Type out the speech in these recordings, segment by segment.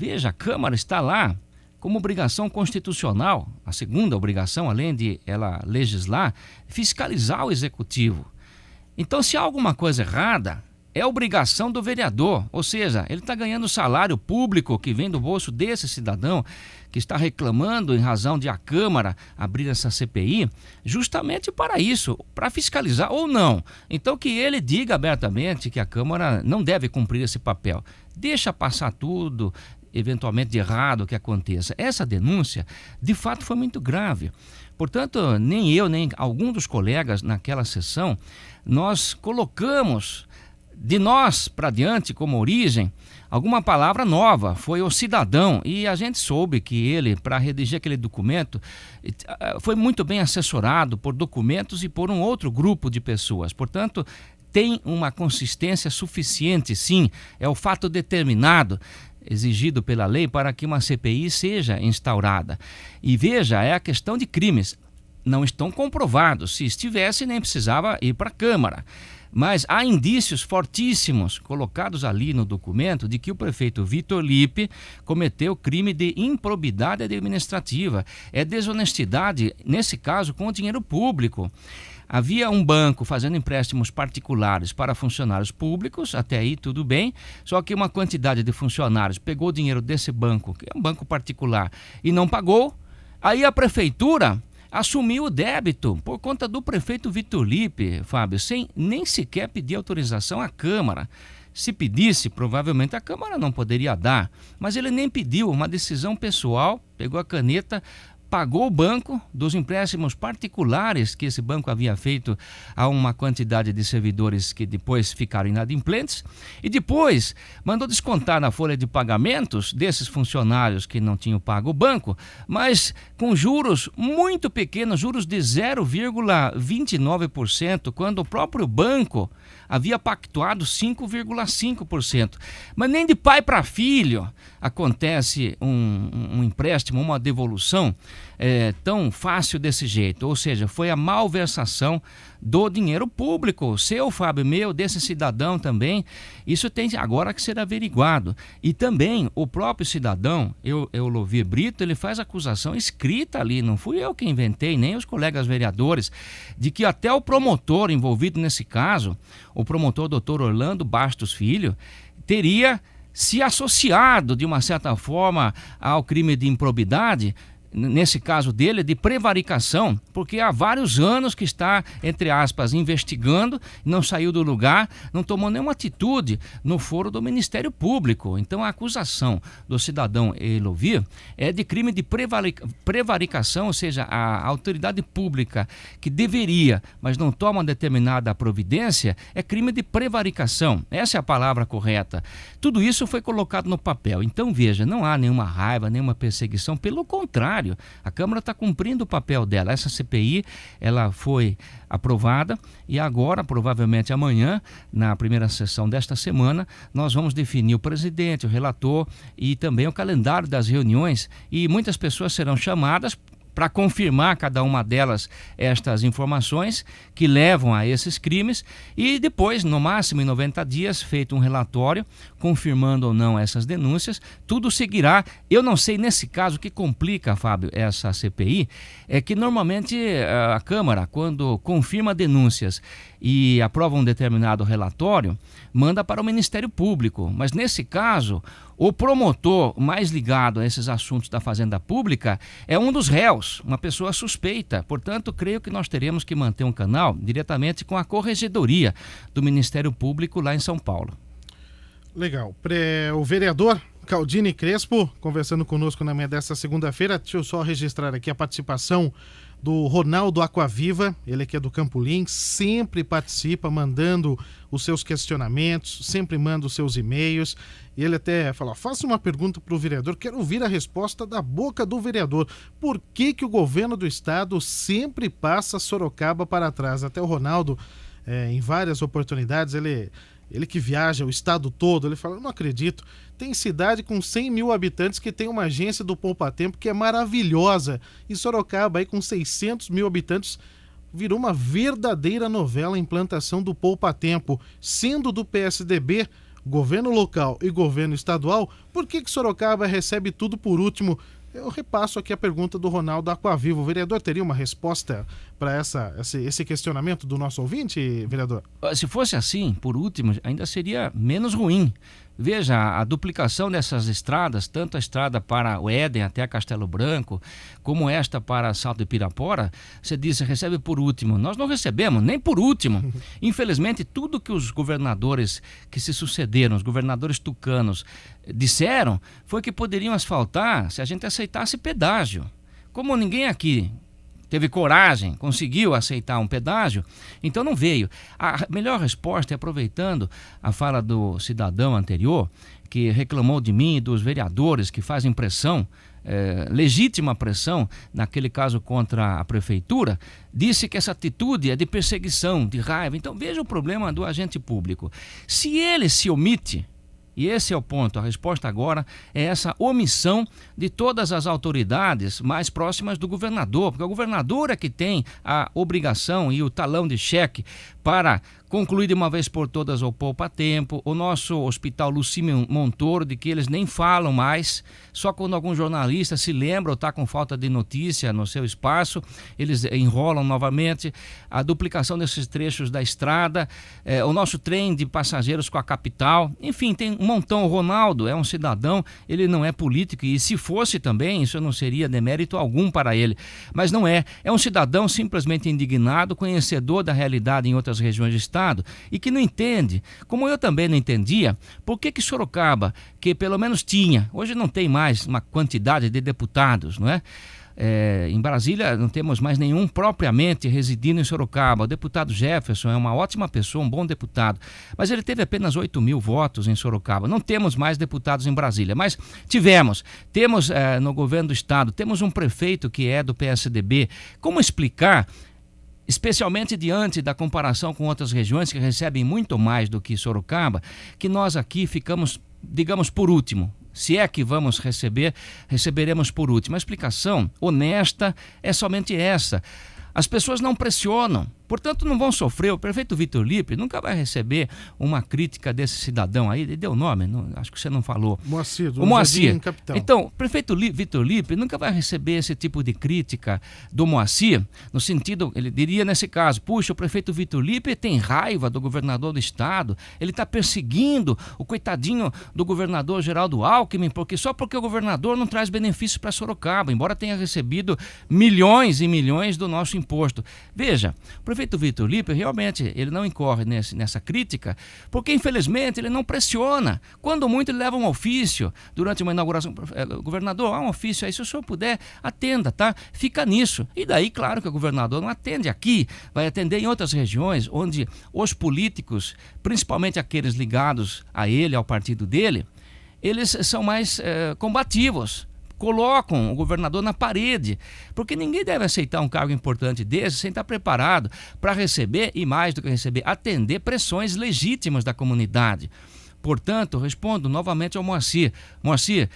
Veja, a Câmara está lá como obrigação constitucional, a segunda obrigação, além de ela legislar, fiscalizar o Executivo. Então, se há alguma coisa errada, é obrigação do vereador, ou seja, ele está ganhando salário público que vem do bolso desse cidadão que está reclamando em razão de a Câmara abrir essa CPI, justamente para isso, para fiscalizar ou não. Então que ele diga abertamente que a Câmara não deve cumprir esse papel. Deixa passar tudo, eventualmente de errado que aconteça. Essa denúncia, de fato, foi muito grave. Portanto, nem eu, nem algum dos colegas naquela sessão, nós colocamos de nós para diante, como origem, alguma palavra nova, foi o cidadão, e a gente soube que ele, para redigir aquele documento, foi muito bem assessorado por documentos e por um outro grupo de pessoas. Portanto, tem uma consistência suficiente, sim, é o fato determinado, exigido pela lei para que uma CPI seja instaurada. E veja, é a questão de crimes, não estão comprovados, se estivesse nem precisava ir para a Câmara. Mas há indícios fortíssimos colocados ali no documento de que o prefeito Vitor Lippe cometeu crime de improbidade administrativa. É desonestidade, nesse caso, com o dinheiro público. Havia um banco fazendo empréstimos particulares para funcionários públicos, até aí tudo bem, só que uma quantidade de funcionários pegou o dinheiro desse banco, que é um banco particular, e não pagou. Aí a prefeitura assumiu o débito por conta do prefeito Vitor Lippe, Fábio, sem nem sequer pedir autorização à Câmara. Se pedisse, provavelmente a Câmara não poderia dar, mas ele nem pediu, uma decisão pessoal, pegou a caneta, pagou o banco dos empréstimos particulares que esse banco havia feito a uma quantidade de servidores que depois ficaram inadimplentes e depois mandou descontar na folha de pagamentos desses funcionários que não tinham pago o banco, mas com juros muito pequenos, juros de 0,29%, quando o próprio banco havia pactuado 5,5%. Mas nem de pai para filho acontece um empréstimo, uma devolução tão fácil desse jeito. Ou seja, foi a malversação do dinheiro público, seu, Fábio, meu, desse cidadão também. Isso tem agora que ser averiguado. E também o próprio cidadão, Eulovir Brito, ele faz acusação escrita ali, não fui eu que inventei, nem os colegas vereadores, de que até o promotor envolvido nesse caso, o promotor Dr. Orlando Bastos Filho, teria se associado de uma certa forma ao crime de improbidade, nesse caso dele, de prevaricação, porque há vários anos que está, entre aspas, investigando, não saiu do lugar, não tomou nenhuma atitude no foro do Ministério Público. Então a acusação do cidadão Eulovir é de crime de prevaricação, ou seja, a autoridade pública que deveria, mas não toma determinada providência, é crime de prevaricação. Essa é a palavra correta. Tudo isso foi colocado no papel. Então veja, não há nenhuma raiva, nenhuma perseguição, pelo contrário, a Câmara está cumprindo o papel dela. Essa CPI, ela foi aprovada e agora, provavelmente amanhã, na primeira sessão desta semana, nós vamos definir o presidente, o relator e também o calendário das reuniões, e muitas pessoas serão chamadas para confirmar cada uma delas estas informações que levam a esses crimes e depois, no máximo em 90 dias, feito um relatório confirmando ou não essas denúncias, tudo seguirá. Eu não sei nesse caso o que complica, Fábio, essa CPI, é que normalmente a Câmara, quando confirma denúncias e aprova um determinado relatório, manda para o Ministério Público, mas nesse caso o promotor mais ligado a esses assuntos da Fazenda Pública é um dos réus, uma pessoa suspeita. Portanto, creio que nós teremos que manter um canal diretamente com a Corregedoria do Ministério Público lá em São Paulo. Legal. O vereador Caldini Crespo conversando conosco na manhã desta segunda-feira. Deixa eu só registrar aqui a participação do Ronaldo Aquaviva, ele que é do Campo Limpo, sempre participa mandando os seus questionamentos, sempre manda os seus e-mails, e ele até fala, faça uma pergunta para o vereador, quero ouvir a resposta da boca do vereador, por que o governo do estado sempre passa Sorocaba para trás? Até o Ronaldo, em várias oportunidades, ele que viaja o estado todo, ele fala, eu não acredito, tem cidade com 100 mil habitantes que tem uma agência do Poupa Tempo que é maravilhosa, e Sorocaba aí com 600 mil habitantes virou uma verdadeira novela a implantação do Poupa Tempo, sendo do PSDB governo local e governo estadual, por que Sorocaba recebe tudo por último? Eu repasso aqui a pergunta do Ronaldo Aquaviva. O vereador teria uma resposta para esse questionamento do nosso ouvinte, vereador? Se fosse assim, por último, ainda seria menos ruim. Veja, a duplicação dessas estradas, tanto a estrada para o Éden até Castelo Branco, como esta para Salto de Pirapora, você disse, recebe por último. Nós não recebemos, nem por último. Infelizmente, tudo que os governadores que se sucederam, os governadores tucanos, disseram, foi que poderiam asfaltar se a gente aceitasse pedágio. Como ninguém aqui teve coragem, conseguiu aceitar um pedágio, então não veio. A melhor resposta é aproveitando a fala do cidadão anterior, que reclamou de mim e dos vereadores que fazem pressão, legítima pressão, naquele caso contra a prefeitura, disse que essa atitude é de perseguição, de raiva. Então veja o problema do agente público. Se ele se omite, e esse é o ponto, a resposta agora é essa omissão de todas as autoridades mais próximas do governador, porque o governador é que tem a obrigação e o talão de cheque para concluir de uma vez por todas o Poupa Tempo, o nosso hospital Lucímio Montoro, de que eles nem falam mais, só quando algum jornalista se lembra ou está com falta de notícia no seu espaço, eles enrolam novamente, a duplicação desses trechos da estrada, o nosso trem de passageiros com a capital, enfim, tem um montão. O Ronaldo é um cidadão, ele não é político, e se fosse também, isso não seria demérito algum para ele, mas não é um cidadão simplesmente indignado, conhecedor da realidade em outras regiões do estado, e que não entende, como eu também não entendia, por que Sorocaba, que pelo menos tinha, hoje não tem mais uma quantidade de deputados, não é? Em Brasília não temos mais nenhum propriamente residindo em Sorocaba. O deputado Jefferson é uma ótima pessoa, um bom deputado, mas ele teve apenas 8.000 votos em Sorocaba. Não temos mais deputados em Brasília, mas temos no governo do estado, temos um prefeito que é do PSDB. Como explicar, especialmente diante da comparação com outras regiões que recebem muito mais do que Sorocaba, que nós aqui ficamos, digamos, por último? Se é que vamos receberemos por último. A explicação honesta é somente essa. As pessoas não pressionam, portanto não vão sofrer. O prefeito Vitor Lippe nunca vai receber uma crítica desse cidadão aí, ele deu o nome, acho que você não falou. Moacir, o Moacir. Então, o prefeito Vitor Lippe nunca vai receber esse tipo de crítica do Moacir, no sentido, ele diria nesse caso, puxa, o prefeito Vitor Lippe tem raiva do governador do estado, ele está perseguindo o coitadinho do governador Geraldo Alckmin, só porque o governador não traz benefícios para Sorocaba, embora tenha recebido milhões e milhões do nosso imposto. Veja, o prefeito Vitor Lippe realmente ele não incorre nessa crítica, porque infelizmente ele não pressiona. Quando muito ele leva um ofício durante uma inauguração, governador, há um ofício aí, se o senhor puder, atenda, tá? Fica nisso. E daí, claro que o governador não atende aqui, vai atender em outras regiões, onde os políticos, principalmente aqueles ligados a ele, ao partido dele, eles são mais combativos. Colocam o governador na parede, porque ninguém deve aceitar um cargo importante desse sem estar preparado para receber, e mais do que receber, atender pressões legítimas da comunidade. Portanto, respondo novamente ao Moacir. Moacir,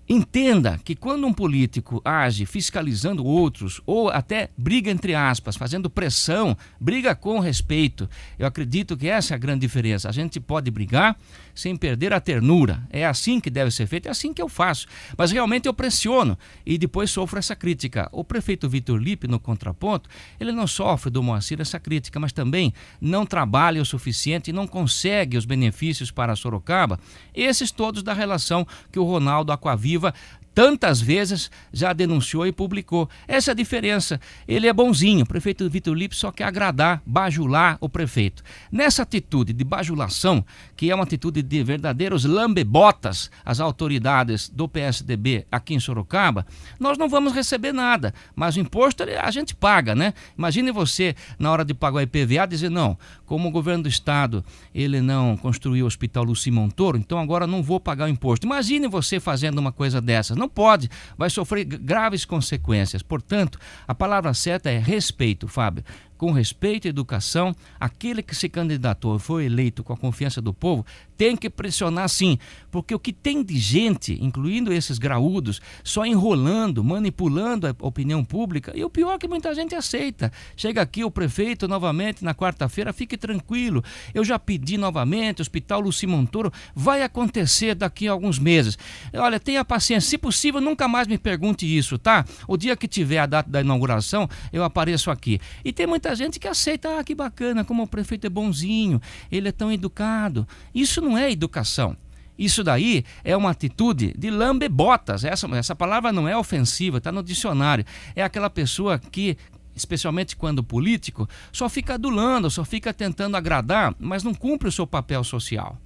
entenda que quando um político age fiscalizando outros, ou até briga entre aspas, fazendo pressão, briga com respeito, eu acredito que essa é a grande diferença. A gente pode brigar sem perder a ternura. É assim que deve ser feito, é assim que eu faço. Mas realmente eu pressiono e depois sofro essa crítica. O prefeito Vitor Lippe, no contraponto, ele não sofre do Moacir essa crítica, mas também não trabalha o suficiente e não consegue os benefícios para Sorocaba. Esses todos da relação que o Ronaldo Aquaviva tantas vezes já denunciou e publicou. Essa é a diferença. Ele é bonzinho, o prefeito Vitor Lippe só quer agradar, bajular o prefeito. Nessa atitude de bajulação, que é uma atitude de verdadeiros lambebotas às autoridades do PSDB aqui em Sorocaba, nós não vamos receber nada, mas o imposto a gente paga, né? Imagine você, na hora de pagar o IPVA, dizer, não, como o governo do estado ele não construiu o hospital Lucímio Montoro, então agora não vou pagar o imposto. Imagine você fazendo uma coisa dessas. Não pode, vai sofrer graves consequências. Portanto, a palavra certa é respeito, Fábio. com respeito à educação, aquele que se candidatou e foi eleito com a confiança do povo, tem que pressionar sim, porque o que tem de gente, incluindo esses graúdos, só enrolando, manipulando a opinião pública, e o pior é que muita gente aceita. Chega aqui o prefeito novamente na quarta-feira, fique tranquilo, eu já pedi novamente, Hospital Luci Montoro, vai acontecer daqui a alguns meses. Olha, tenha paciência, se possível nunca mais me pergunte isso, tá? O dia que tiver a data da inauguração, eu apareço aqui. E tem muita gente que aceita, que bacana, como o prefeito é bonzinho, ele é tão educado. Isso não é educação. Isso daí é uma atitude de lambe-botas. Essa palavra não é ofensiva, está no dicionário. É aquela pessoa que, especialmente quando político, só fica adulando, só fica tentando agradar, mas não cumpre o seu papel social.